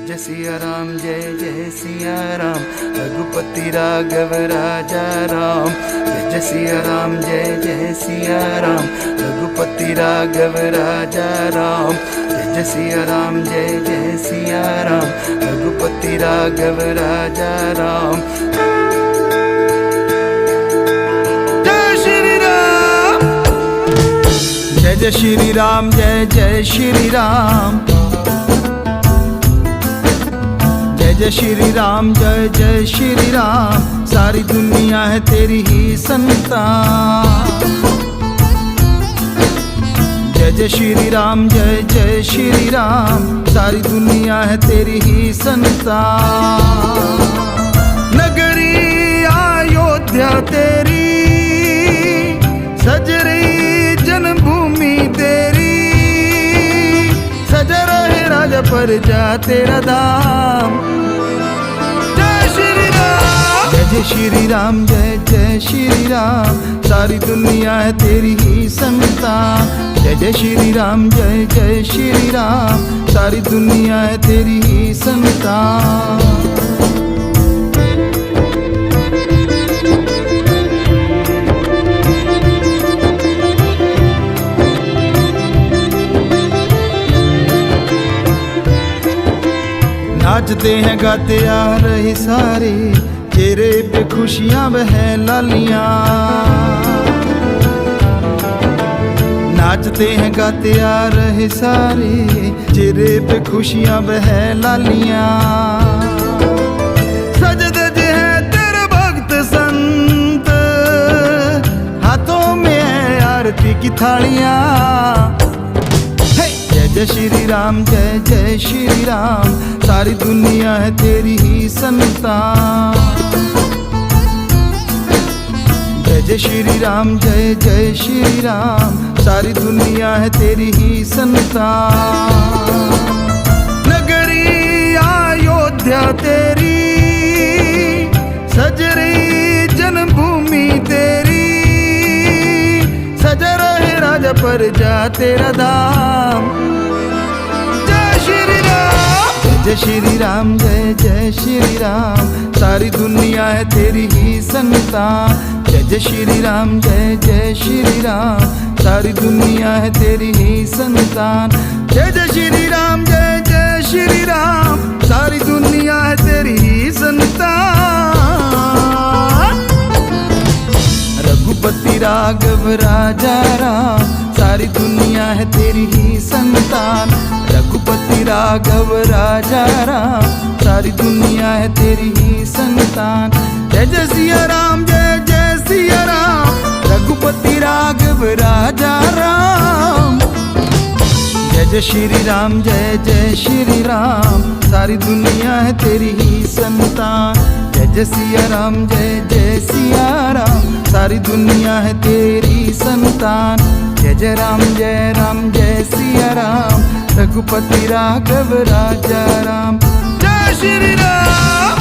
जय सिया राम, जय जय सिया राम, रघुपति राघव राजा राम। जय सिया राम, जय जय सिया राम, रघुपति राघव राजा राम। जय सिया राम, जय जय सिया राम, रघुपति राघव राजा राम। जय श्री राम, जय जय श्री राम, जय जय श्री राम, जय श्री राम, जय जय श्री राम। सारी दुनिया है तेरी ही संतान। जय जय श्री राम, जय जय श्री राम। सारी दुनिया है तेरी ही संतान। नगरी अयोध्या तेरी, सज रही जन्मभूमि तेरी, सजा रहे राजा प्रजा तेरा धाम। जय श्री राम, जय जय श्री राम। सारी दुनिया है तेरी ही संतान। जय जय श्री राम, जय जय श्री राम। सारी दुनिया है तेरी ही संतान। नाचते हैं गाते आ रहे सारे, चेहरे पे खुशियां बह लालियां। नाचते हैं गाते आ रहे सारे, चेहरे पे खुशियां बह लालियां। सज धज है तेरे भक्त संत, हाथों में है आरती की थालियां। जय जय श्री राम, जय जय श्री राम। सारी दुनिया है तेरी ही संतान। जय जय श्री राम, जय जय श्री राम। सारी दुनिया है तेरी ही संतान। नगरी अयोध्या तेरी, सज रही जन्मभूमि तेरी, सजा रहे राजा प्रजा तेरा धाम। जय श्री राम, जय श्री राम, जय जय श्री राम। सारी दुनिया है तेरी ही संतान। जय जय श्री राम, जय जय श्री राम। सारी दुनिया है तेरी ही संतान। जय जय श्री राम, जय जय श्री राम। सारी दुनिया है तेरी ही संतान। रघुपति राघव राजा राम। सारी दुनिया है तेरी ही संतान। रघुपति राघव राजा राम। सारी दुनिया है तेरी ही संतान। जय जय सिया राम, जय जय सिया राम। रघुपति राघव राजा राम। जय जय श्री राम, जय जय श्री राम। सारी दुनिया है तेरी ही संतान। जय जय सिया राम, जय जय सिया राम। सारी दुनिया है तेरी संतान। जय जय राम, जय राम, जय सिया राम। रघुपति राघव राजा राम। जय श्री राम।